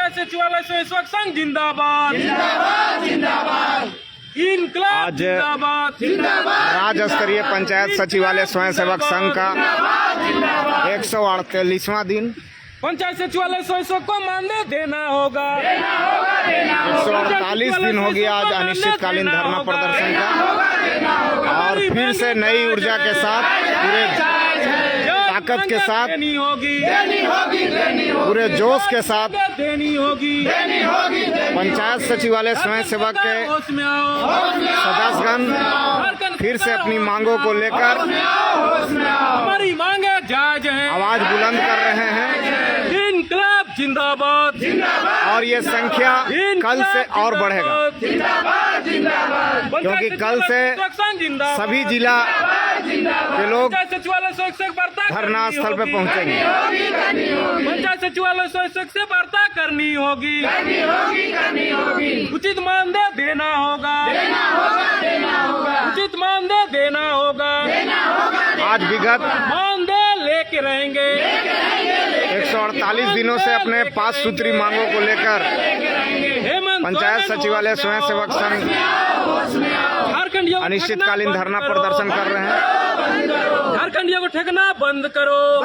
पंचायत सचिवालय स्वयं संघ जिंदाबाद, इंकलाब जिंदाबाद, राज्य स्तरीय पंचायत सचिवालय स्वयंसेवक संघ का 148वां दिन। पंचायत सचिवालय स्वयं को मानदेय देना होगा। 148 दिन हो गया आज अनिश्चितकालीन धरना प्रदर्शन का, और फिर से नई ऊर्जा के साथ, पूरे ताकत के साथ, पूरे जोश के साथ देनी होगी। पंचायत सचिवालय स्वयंसेवक के सदस्यगण फिर से अपनी मांगों को लेकर हमारी मांगे जायज हैं, आवाज बुलंद कर रहे हैं। इंकलाब जिंदाबाद, और ये संख्या कल से और बढ़ेगा, क्योंकि कल से सभी जिला के लोग सचिवालय स्वयं धरना स्थल पे पहुंचेंगे। पंचायत सचिवालय स्वयं से वार्ता करनी होगी, उचित मानदेय देना होगा, उचित मानदेय देना होगा। आज विगत मानदेय लेके रहेंगे। 148 दिनों से अपने 5 सूत्री मांगों को लेकर पंचायत सचिवालय स्वयंसेवक संघ अनिश्चितकालीन धरना प्रदर्शन कर रहे हैं। झारखंडियों को ठगना बंद करो,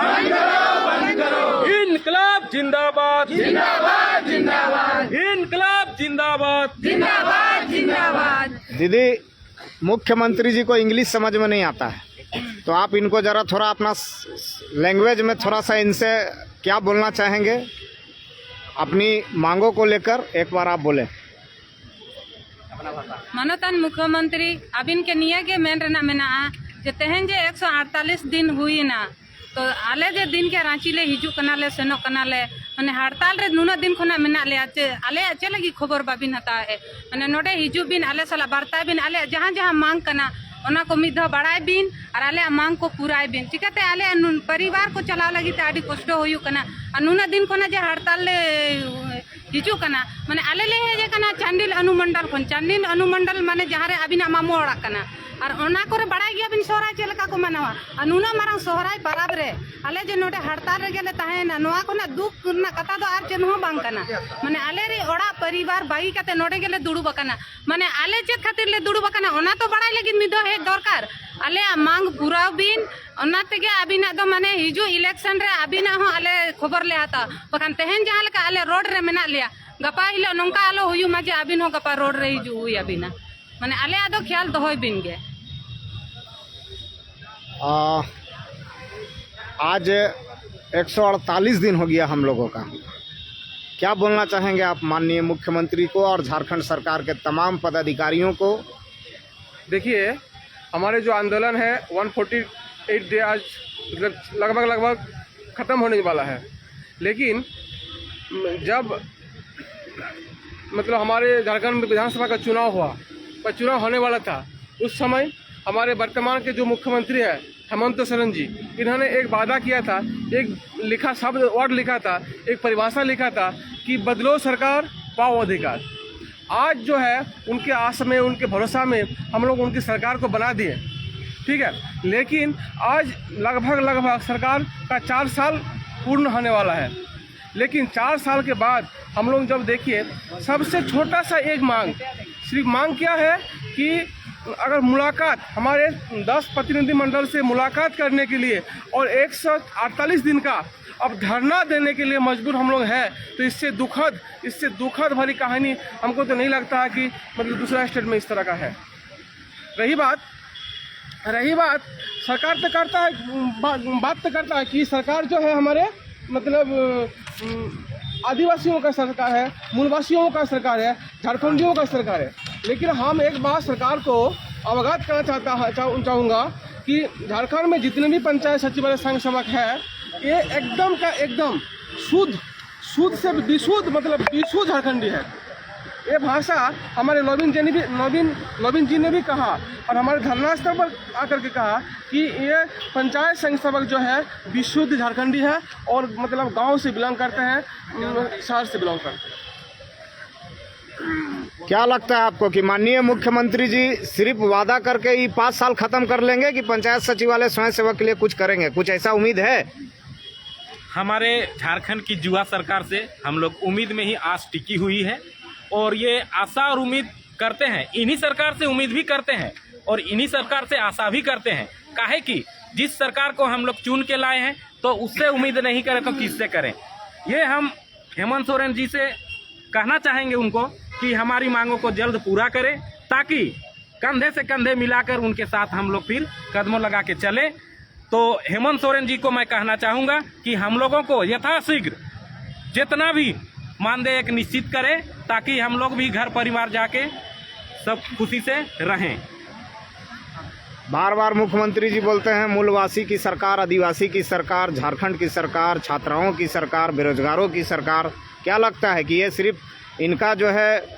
इंकलाब जिंदाबाद, इंकलाब जिंदाबाद। दीदी, मुख्यमंत्री जी को इंग्लिश समझ में नहीं आता है, तो आप इनको जरा थोड़ा अपना लैंग्वेज में थोड़ा सा इनसे क्या बोलना चाहेंगे अपनी मांगों को लेकर, एक बार आप बोले। मानतान मुख्यमंत्री अबिन के निया के मेन रेना मेना जे तेहन जे 148 दिन हुई ना, तो आले जे दिन के रांची ले हिजू कनाले सेनो कनाले माने हड़ताल रे नुना दिन खना मेना ले आले अच्छे लगी खबर बाबिन हता है माने नोडे हिजू बिन आले साला बार्ता बिन आले जहां जहां मांग कना ओना को मिद बड़ाई बिन और आले मांग को पूराई बिन चिकाते आले परिवार को चलाव लगी ते आडी कष्ट होयु कना नुना दिन खना जे हड़ताल ले हिजू कना माने आले ले हे कना चांडिल अनुमंडल माने जहां रे अबिना मामो ओड़ा कना और ओना करे बड़ाई गया बिन सोहराय चलका को मानवा नुना मारा सोहराय परब रे आले जे नोडे हड़ताल रे गेले ताहेना नोआ कोना दुख ना कथा दो आर चेन हो बांग कना माने आले रे ओड़ा परिवार बागी काते नोडे गेले दुड़ुब कना माने आले जे खातिर ले दुड़ुब कना ओना तो बड़ाई लगी मिदो हे दरकार आले मांग पूरा बिन ओना तेगे अबिना दो माने हिजू इलेक्शन रे अबिना हो आले खबर ले आता बखान तेहन जहां लेका आले रोड रे मेना लिया गपा हिलो नोंका आलो हुयु माजे अबिन हो गपा रोड रे हिजू हुई अबिना माने आले आदो ख्याल दोहोय बिन गे। आज 148 दिन हो गया हम लोगों का, क्या बोलना चाहेंगे आप माननीय मुख्यमंत्री को और झारखंड सरकार के तमाम पदाधिकारियों को? देखिए, हमारे जो आंदोलन है 148 डे आज लगभग ख़त्म होने वाला है, लेकिन जब हमारे झारखंड में विधानसभा का चुनाव हुआ, पर चुनाव होने वाला था, उस समय हमारे वर्तमान के जो मुख्यमंत्री है हेमंत सोरेन जी, इन्होंने एक वादा किया था, एक लिखा शब्द वर्ड लिखा था, एक परिभाषा लिखा था कि बदलो सरकार पाओ अधिकार। आज जो है उनके आस में, उनके भरोसा में हम लोग उनकी सरकार को बना दिए, ठीक है, लेकिन आज लगभग सरकार का 4 साल पूर्ण होने वाला है। लेकिन 4 साल के बाद हम लोग जब देखिए, सबसे छोटा सा एक मांग, सिर्फ मांग क्या है कि अगर मुलाकात हमारे 10 प्रतिनिधिमंडल से मुलाकात करने के लिए और 148 दिन का अब धरना देने के लिए मजबूर हम लोग हैं, तो इससे दुखद भरी कहानी हमको तो नहीं लगता है कि दूसरा स्टेट में इस तरह का है। रही बात सरकार तो करता है, बात तो करता है कि सरकार जो है हमारे आदिवासियों का सरकार है, मूलवासियों का सरकार है, झारखंडियों का सरकार है। लेकिन हम एक बात सरकार को अवगत करना चाहूँगा कि झारखंड में जितने भी पंचायत सचिवालय संघ सेवक है, ये एकदम शुद्ध से विशुद्ध विशुद्ध झारखंडी है। ये भाषा हमारे नवीन जी ने भी कहा और हमारे धरना स्थल पर आकर के कहा कि ये पंचायत संघ सेवक जो है विशुद्ध झारखंडी है और गांव से बिलोंग करते हैं, शहर से बिलोंग करते हैं। क्या लगता है आपको कि माननीय मुख्यमंत्री जी सिर्फ वादा करके ही 5 साल खत्म कर लेंगे कि पंचायत सचिवालय स्वयं सेवक के लिए कुछ करेंगे? कुछ ऐसा उम्मीद है? हमारे झारखंड की युवा सरकार से हम लोग उम्मीद में ही आस टिकी हुई है और ये आशा और उम्मीद करते हैं, इन्हीं सरकार से उम्मीद भी करते हैं और इन्हीं सरकार से आशा भी करते हैं। काहे कि जिस सरकार को हम लोग चुन के लाए हैं तो उससे उम्मीद नहीं करें तो किससे करें। ये हम हेमंत सोरेन जी से कहना चाहेंगे उनको कि हमारी मांगों को जल्द पूरा करें ताकि कंधे से कंधे मिलाकर उनके साथ हम लोग फिर कदमों लगा के चलें। तो हेमंत सोरेन जी को मैं कहना चाहूँगा कि हम लोगों को यथाशीघ्र जितना भी मानदेय एक निश्चित करें ताकि हम लोग भी घर परिवार जाके सब खुशी से रहें। बार बार मुख्यमंत्री जी बोलते हैं मूलवासी की सरकार, आदिवासी की सरकार, झारखंड की सरकार, छात्राओं की सरकार, बेरोजगारों की सरकार। क्या लगता है कि ये सिर्फ इनका जो है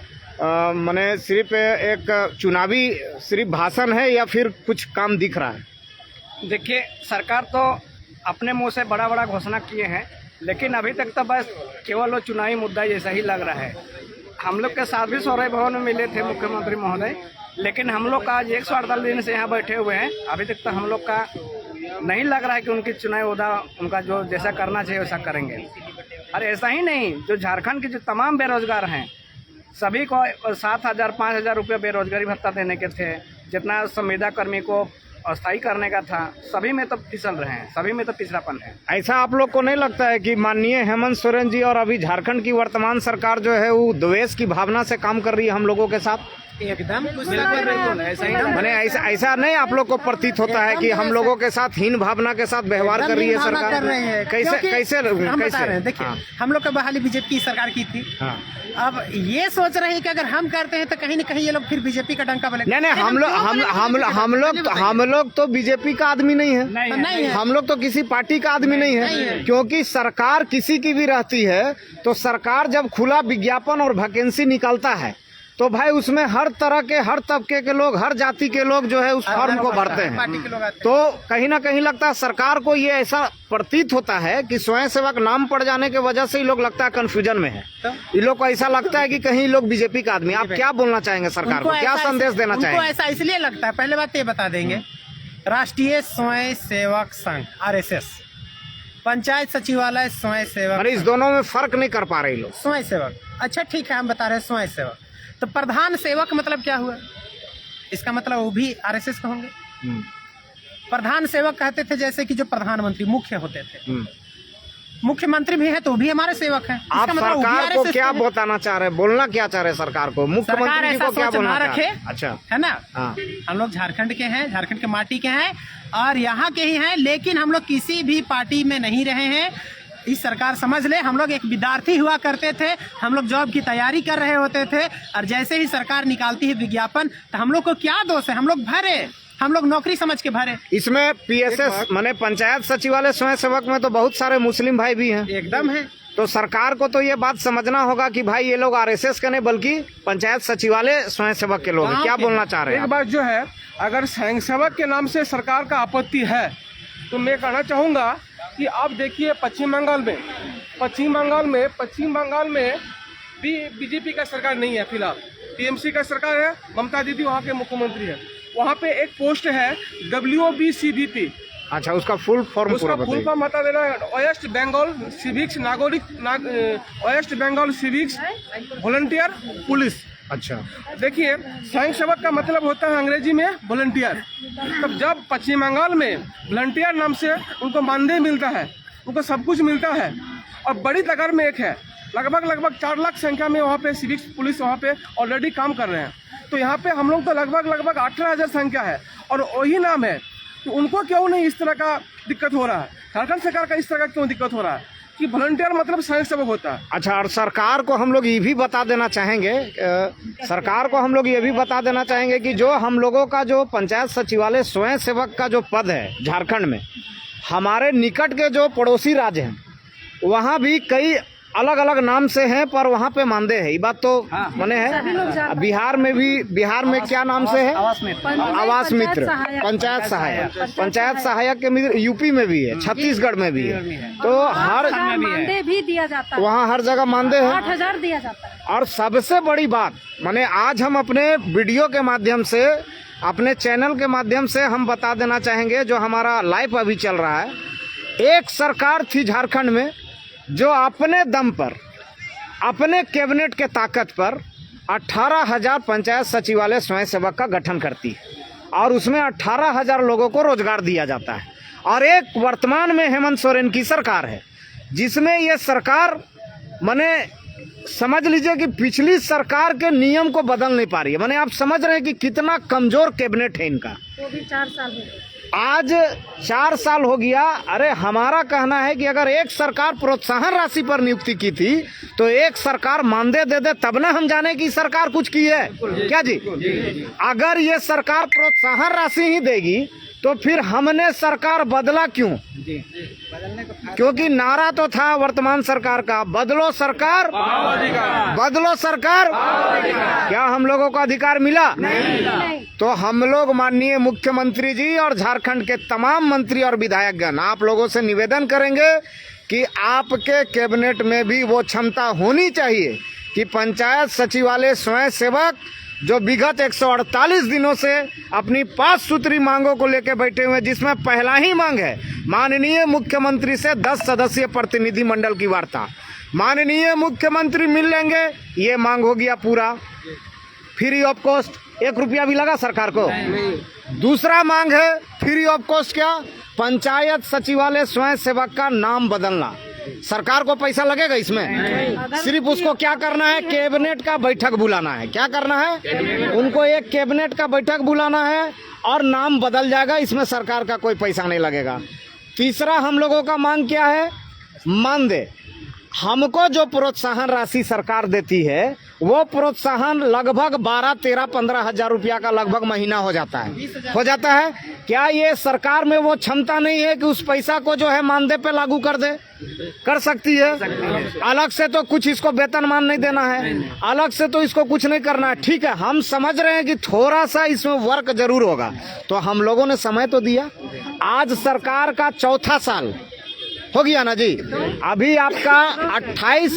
माने सिर्फ एक चुनावी सिर्फ भाषण है या फिर कुछ काम दिख रहा है? देखिए, सरकार तो अपने मुंह से बड़ा बड़ा घोषणा किए हैं, लेकिन अभी तक तो बस केवल वो चुनावी मुद्दा जैसा ही लग रहा है। हम लोग के साथ भी सौरभ भवन में मिले थे मुख्यमंत्री महोदय, लेकिन हम लोग का आज 148 दिन से यहाँ बैठे हुए हैं, अभी तक तो हम लोग का नहीं लग रहा है कि उनकी चुनावी मुद्दा उनका जो जैसा करना चाहिए वैसा करेंगे। और ऐसा ही नहीं, जो झारखंड के जो तमाम बेरोजगार हैं सभी को 7,000 5,000 रुपये बेरोजगारी भत्ता देने के थे, जितना संविदा कर्मी को अस्थायी करने का था, सभी में तो फिसल रहे हैं, सभी में तो पिछड़ापन है। ऐसा आप लोग को नहीं लगता है कि माननीय हेमंत सोरेन जी और अभी झारखंड की वर्तमान सरकार जो है वो द्वेष की भावना से काम कर रही है हम लोगों के साथ? एकदम बिल्कुल ऐसा ही मैंने ऐसा नहीं आप लोग को प्रतीत होता है कि हम लोगों के साथ हीन भावना के साथ व्यवहार कर रही है सरकार? कर रहे हैं। कैसे कैसे हम बता रहे कैसे? हैं, देखिए हाँ। हम लोग का बहाली बीजेपी की सरकार की थी। हाँ। अब ये सोच रहे हैं कि अगर हम करते हैं तो कहीं न कहीं ये लोग फिर बीजेपी का डंका बने। नहीं हम लोग तो बीजेपी का आदमी नहीं है, नहीं है। हम लोग तो किसी पार्टी का आदमी नहीं है, क्योंकि सरकार किसी की भी रहती है तो सरकार जब खुला विज्ञापन और वैकेंसी निकलता है तो भाई उसमें हर तरह के, हर तबके के लोग, हर जाति के लोग जो है उस फॉर्म को भरते हैं। पार्टी के लोग आते हैं। तो कहीं ना कहीं लगता है सरकार को ये ऐसा प्रतीत होता है कि स्वयंसेवक नाम पड़ जाने की वजह से ये लोग लगता है कंफ्यूजन में है। ये लोग को ऐसा लगता है कि कहीं लोग बीजेपी का आदमी। आप क्या बोलना चाहेंगे सरकार को, क्या संदेश देना चाहेंगे? ऐसा इसलिए लगता है, पहले बात ये बता देंगे, राष्ट्रीय स्वयं सेवक संघ RSS, पंचायत सचिवालय स्वयं सेवक, अरे इस दोनों में फर्क नहीं कर पा रहे लोग। स्वयं सेवक, अच्छा ठीक है, हम बता रहे हैं स्वयं सेवक। तो प्रधान सेवक मतलब क्या हुआ? इसका मतलब वो भी RSS का होंगे। प्रधान सेवक कहते थे जैसे कि जो प्रधानमंत्री मुख्य होते थे, मुख्यमंत्री भी है तो वो भी हमारे सेवक हैं। आप सरकार को क्या बताना चाह रहे हैं, बोलना क्या चाह रहे हैं सरकार को, मुख्यमंत्री जी को क्या बोलना चाह रहे हैं? अच्छा, है ना? हाँ। हम लोग झारखंड के हैं, झारखंड के माटी के हैं और यहाँ के ही हैं, लेकिन हम लोग किसी भी पार्टी में नहीं रहे हैं। इस सरकार समझ ले, हम लोग एक विद्यार्थी हुआ करते थे, हम लोग जॉब की तैयारी कर रहे होते थे और जैसे ही सरकार निकालती है विज्ञापन तो हम लोग को क्या दोष है, हम लोग भरे, हम लोग नौकरी समझ के भरे। इसमें PSS माने पंचायत सचिवालय स्वयं सेवक में तो बहुत सारे मुस्लिम भाई भी हैं। एकदम है। तो सरकार को तो ये बात समझना होगा कि भाई ये लोग RSS के नहीं बल्कि पंचायत सचिवालय स्वयं सेवक के लोग हैं। क्या बोलना चाह रहे हैं? एक बात जो है, अगर स्वयं सेवक के नाम से सरकार का आपत्ति है तो मैं कहना चाहूँगा कि आप देखिए पश्चिम बंगाल में भी बीजेपी का सरकार नहीं है, फिलहाल TMC का सरकार है, ममता दीदी वहाँ के मुख्यमंत्री है। वहाँ पे एक पोस्ट है WBCVP। अच्छा, उसका फुल फॉर्म पूरा फुल बताइए। फॉर्म बता देना, west Bengal civics volunteer police. अच्छा, देखिए स्वयं सेवक का मतलब होता है अंग्रेजी में वॉलंटियर। तब जब पश्चिम बंगाल में वॉलंटियर नाम से उनको मानदेय मिलता है, उनको सब कुछ मिलता है और बड़ी तादाद में एक है, लगभग 4 लाख संख्या में वहाँ पे सिविक्स पुलिस वहाँ पे ऑलरेडी काम कर रहे हैं। तो यहाँ पे हम लोग तो लगभग 18,000 संख्या है और वही नाम है। तो उनको क्यों नहीं इस तरह का दिक्कत हो रहा है, झारखंड सरकार का इस तरह का क्यों दिक्कत हो रहा है कि वॉलंटियर मतलब स्वयं सेवक होता है? अच्छा, और सरकार को हम लोग ये भी बता देना चाहेंगे कि जो हम लोगों का जो पंचायत सचिवालय स्वयं सेवक का जो पद है झारखंड में, हमारे निकट के जो पड़ोसी राज्य हैं वहाँ भी कई अलग अलग नाम से हैं पर वहाँ पे मानदेय है। ये बात तो माने है। बिहार में क्या नाम से है? आवास मित्र, पंचायत सहायक के मित्र UP में भी है, छत्तीसगढ़ में भी है। तो हर मानदेय भी दिया जाता है, वहाँ हर जगह मानदेय है, 8,000 दिया जाता है। और सबसे बड़ी बात माने आज हम अपने वीडियो के माध्यम से, अपने चैनल के माध्यम से हम बता देना चाहेंगे, जो हमारा लाइव अभी चल रहा है एक सरकार थी झारखंड में जो अपने दम पर, अपने कैबिनेट के ताकत पर 18,000 पंचायत सचिवालय स्वयं सेवक का गठन करती है और उसमें 18,000 लोगों को रोजगार दिया जाता है। और एक वर्तमान में हेमंत सोरेन की सरकार है जिसमें ये सरकार माने समझ लीजिए कि पिछली सरकार के नियम को बदल नहीं पा रही है। माने आप समझ रहे हैं कि कितना कमजोर कैबिनेट है इनका। वो भी 4 साल हो गए। आज 4 साल हो गया। अरे हमारा कहना है कि अगर एक सरकार प्रोत्साहन राशि पर नियुक्ति की थी तो एक सरकार मानदेय दे दे तब ना हम जाने कि सरकार कुछ की है क्या जी। अगर ये सरकार प्रोत्साहन राशि ही देगी तो फिर हमने सरकार बदला क्यों? क्योंकि नारा तो था वर्तमान सरकार का, बदलो सरकार, बदलो सरकार। क्या हम लोगों को अधिकार मिला? नहीं। तो हम लोग माननीय मुख्यमंत्री जी और झारखंड के तमाम मंत्री और विधायकगण आप लोगों से निवेदन करेंगे कि आपके कैबिनेट में भी वो क्षमता होनी चाहिए कि पंचायत सचिवालय स्वयं सेवक जो विगत 148 दिनों से अपनी 5 सूत्री मांगों को लेकर बैठे हुए, जिसमें पहला ही मांग है माननीय मुख्यमंत्री से 10 सदस्यीय प्रतिनिधि मंडल की वार्ता। माननीय मुख्यमंत्री मिल लेंगे, ये मांग हो गया पूरा, फ्री ऑफ कॉस्ट, 1 रुपया भी लगा सरकार को। दूसरा मांग है फ्री ऑफ कॉस्ट क्या? पंचायत सचिवालय स्वयं सेवक का नाम बदलना। सरकार को पैसा लगेगा इसमें? सिर्फ उसको क्या करना है? कैबिनेट का बैठक बुलाना है। क्या करना है? उनको एक कैबिनेट का बैठक बुलाना है और नाम बदल जाएगा, इसमें सरकार का कोई पैसा नहीं लगेगा। तीसरा हम लोगों का मांग क्या है? मानदेय। हमको जो प्रोत्साहन राशि सरकार देती है वो प्रोत्साहन लगभग 12, 13, 15 हजार रुपया का लगभग महीना हो जाता है। क्या ये सरकार में वो क्षमता नहीं है कि उस पैसा को जो है मानदेय पे लागू कर सकती है? अलग से तो कुछ इसको वेतनमान नहीं देना है, अलग से तो इसको कुछ नहीं करना है। ठीक है, हम समझ रहे हैं कि थोड़ा सा इसमें वर्क जरूर होगा, तो हम लोगों ने समय तो दिया। आज सरकार का 4था साल हो गया ना जी। अभी आपका 28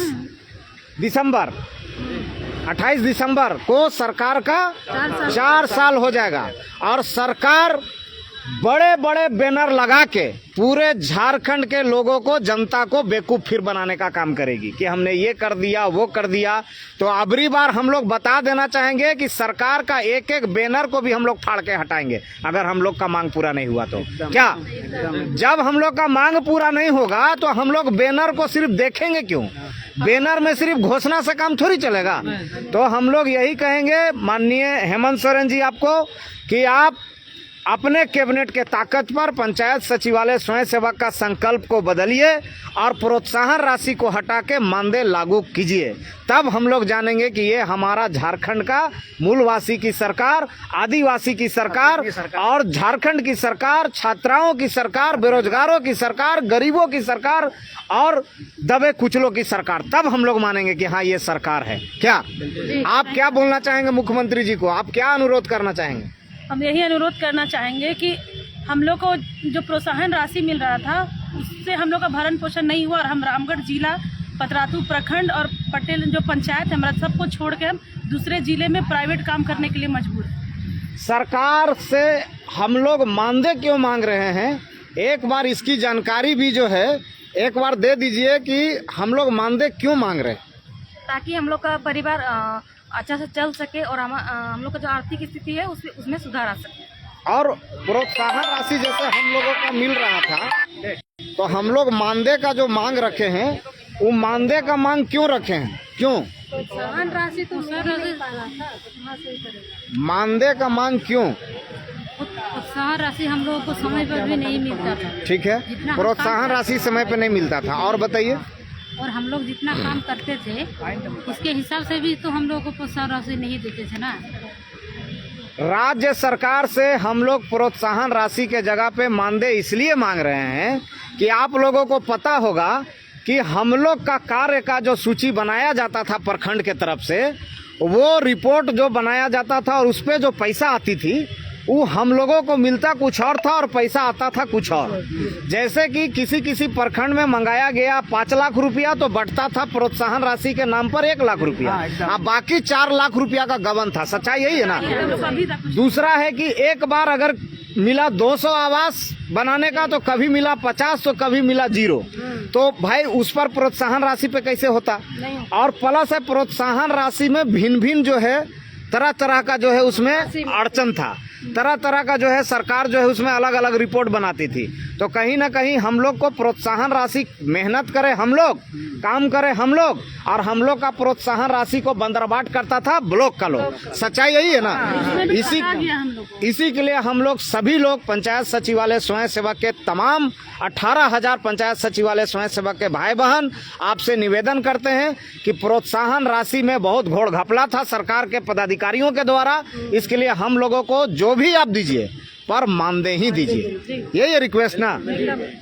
दिसंबर को सरकार का 4 साल हो जाएगा और सरकार बड़े बड़े बैनर लगा के पूरे झारखंड के लोगों को, जनता को बेवकूफ फिर बनाने का काम करेगी कि हमने ये कर दिया वो कर दिया। तो अबरी बार हम लोग बता देना चाहेंगे कि सरकार का एक एक बैनर को भी हम लोग फाड़ के हटाएंगे अगर हम लोग का मांग पूरा नहीं हुआ तो। क्या जब हम लोग का मांग पूरा नहीं होगा तो हम लोग बैनर को सिर्फ देखेंगे क्यों? बैनर में सिर्फ घोषणा से काम थोड़ी चलेगा। तो हम लोग यही कहेंगे माननीय हेमंत सोरेन जी आपको कि आप अपने कैबिनेट के ताकत पर पंचायत सचिवालय स्वयं सेवक का संकल्प को बदलिए और प्रोत्साहन राशि को हटा के मानदेय लागू कीजिए। तब हम लोग जानेंगे कि ये हमारा झारखंड का मूलवासी की सरकार, आदिवासी की सरकार और झारखंड की सरकार, छात्राओं की सरकार, बेरोजगारों की सरकार, गरीबों की सरकार और दबे कुचलों की सरकार। तब हम लोग मानेंगे कि हाँ ये सरकार है। क्या आप क्या बोलना चाहेंगे मुख्यमंत्री जी को? आप क्या अनुरोध करना चाहेंगे? हम यही अनुरोध करना चाहेंगे कि हम लोग को जो प्रोत्साहन राशि मिल रहा था उससे हम लोग का भरण पोषण नहीं हुआ और हम रामगढ़ जिला, पतरातू प्रखंड और पटेल जो पंचायत है हमारा सबको छोड़ के हम दूसरे जिले में प्राइवेट काम करने के लिए मजबूर हैं। सरकार से हम लोग मानदेय क्यों मांग रहे हैं? एक बार इसकी जानकारी भी जो है एक बार दे दीजिए कि हम लोग मानदेय क्यों मांग रहे हैं? ताकि हम लोग का परिवार अच्छा से चल सके और हम लोग का जो आर्थिक स्थिति है उसमें सुधार आ सके। और प्रोत्साहन राशि जैसे हम लोगों का मिल रहा था तो हम लोग मानदेय का जो मांग रखे हैं वो मानदेय का मांग क्यों रखे हैं? क्यों प्रोत्साहन राशि तो मानदेय का मांग क्यों? प्रोत्साहन राशि हम लोगों को समय पर भी नहीं मिलता था। ठीक है, प्रोत्साहन राशि समय पे नहीं मिलता था। और बताइए। और हम लोग जितना काम करते थे उसके हिसाब से भी तो हम लोगों को प्रोत्साहन राशि नहीं देते थे ना। राज्य सरकार से हम लोग प्रोत्साहन राशि के जगह पे मानदेय इसलिए मांग रहे हैं कि आप लोगों को पता होगा कि हम लोग का कार्य का जो सूची बनाया जाता था प्रखंड के तरफ से, वो रिपोर्ट जो बनाया जाता था और उस पर जो पैसा आती थी वो हम लोगों को मिलता कुछ और था और पैसा आता था कुछ और। जैसे कि किसी प्रखंड में मंगाया गया 5 लाख रुपया तो बढ़ता था प्रोत्साहन राशि के नाम पर 1 लाख रुपया, अब बाकी 4 लाख रुपया का गबन था। सच्चाई यही है ना। दूसरा है कि एक बार अगर मिला 200 आवास बनाने का, तो कभी मिला 50, तो कभी मिला 0। तो भाई उस पर प्रोत्साहन राशि पे कैसे होता? और प्लस है प्रोत्साहन राशि में भिन्न भिन्न जो है तरह तरह का जो है उसमें अड़चन था, तरह तरह का जो है सरकार जो है उसमें अलग अलग रिपोर्ट बनाती थी। तो कहीं ना कहीं हम लोग को प्रोत्साहन राशि, मेहनत करें हम लोग, काम करें हम लोग, और हम लोग का प्रोत्साहन राशि को बंदरबाट करता था ब्लॉक का लोग। सच्चाई यही है ना? इसी के लिए हम लोग सभी लोग पंचायत सचिवालय स्वयं सेवक के तमाम 18,000 पंचायत सचिवालय स्वयं सेवक के भाई बहन आपसे निवेदन करते हैं कि प्रोत्साहन राशि में बहुत घोड़ घपला था सरकार के पदाधिकारियों के द्वारा। इसके लिए हम लोगों को जो भी आप दीजिए पर मानदेही दीजिए, यही रिक्वेस्ट ना,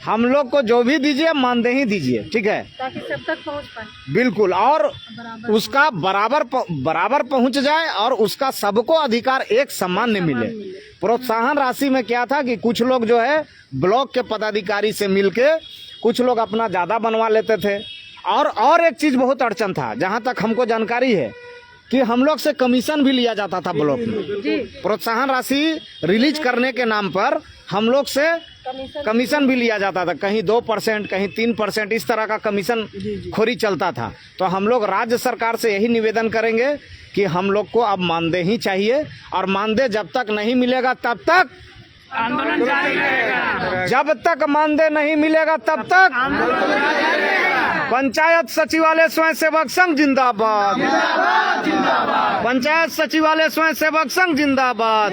हम लोग को जो भी दीजिए मानदेही दीजिए, ठीक है, ताकि सब तक पहुंच पाए। बिल्कुल, और उसका बराबर पहुंच जाए और उसका सबको अधिकार एक समान मिले। प्रोत्साहन राशि में क्या था कि कुछ लोग जो है ब्लॉक के पदाधिकारी से मिलके कुछ लोग अपना ज़्यादा बनवा लेते थे। और एक चीज़ बहुत अड़चन था, जहाँ तक हमको जानकारी है कि हम लोग से कमीशन भी लिया जाता था ब्लॉक में। प्रोत्साहन राशि रिलीज करने के नाम पर हम लोग से कमीशन भी लिया जाता था, कहीं 2%, कहीं 3%, इस तरह का कमीशन खोरी चलता था। तो हम लोग राज्य सरकार से यही निवेदन करेंगे कि हम लोग को अब मानदेही चाहिए, और मानदेय जब तक नहीं मिलेगा तब तक आंदोलन जारी रहेगा। जब तक मानदेय नहीं मिलेगा तब तक पंचायत सचिवालय स्वयं सेवक संघ जिंदाबाद, पंचायत सचिवालय स्वयं सेवक संघ जिंदाबाद।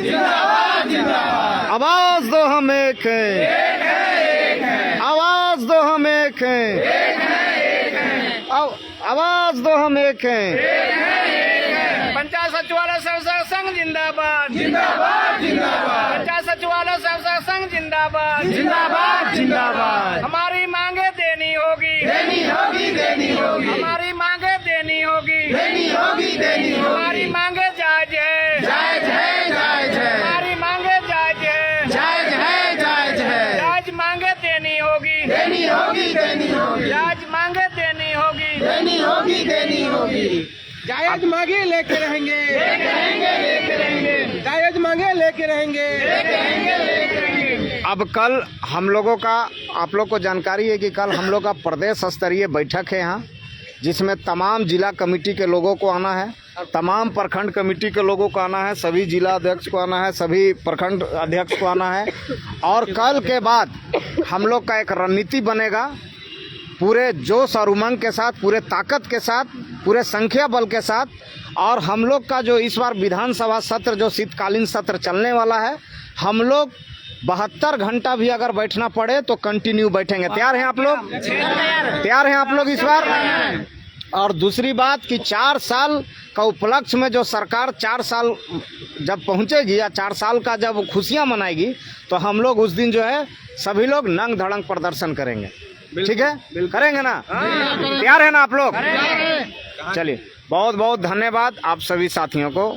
आवाज दो हम एक हैं, आवाज दो हम एक हैं, आवाज दो हम एक हैं। पंचायत सचिवालय स्वयं सेवक संघ जिंदाबाद, जिंदाबाद जिंदाबाद। पंचायत सचिवालय स्वयं सेवक संघ जिंदाबाद, जिंदाबाद जिंदाबाद। हमारी मांगे देनी होगी, देनी होगी, देनी होगी। हमारी मांगे देनी होगी, देनी होगी, देनी होगी। हमारी मांगे जायज है, जायज है, जायज है। हमारी मांगे जायज है, जायज है, जायज है। जायज मांगे देनी होगी, देनी होगी, देनी होगी। जायज मांगे देनी होगी, देनी होगी, देनी होगी। जायज मांगे लेके रहेंगे, लेके रहेंगे, लेके रहेंगे। जायज मांगे लेके रहेंगे, लेके रहेंगे, लेके रहेंगे। अब कल हम लोगों का, आप लोग को जानकारी है कि कल हम लोग का प्रदेश स्तरीय बैठक है यहाँ, जिसमें तमाम जिला कमेटी के लोगों को आना है, तमाम प्रखंड कमेटी के लोगों को आना है, सभी जिला अध्यक्ष को आना है, सभी प्रखंड अध्यक्ष को आना है। और कल के बाद हम लोग का एक रणनीति बनेगा, पूरे जोश और उमंग के साथ, पूरे ताकत के साथ, पूरे संख्या बल के साथ। और हम लोग का जो इस बार विधानसभा सत्र, जो शीतकालीन सत्र चलने वाला है, हम लोग 72 घंटा भी अगर बैठना पड़े तो कंटिन्यू बैठेंगे। तैयार हैं आप लोग? तैयार हैं आप लोग इस बार? और दूसरी बात कि 4 साल का उपलक्ष्य में जो सरकार 4 साल जब पहुंचेगी, या 4 साल का जब खुशियां मनाएगी, तो हम लोग उस दिन जो है सभी लोग नंग धड़ंग प्रदर्शन करेंगे। ठीक है, करेंगे ना? तैयार है ना आप लोग? चलिए, बहुत बहुत धन्यवाद आप सभी साथियों को।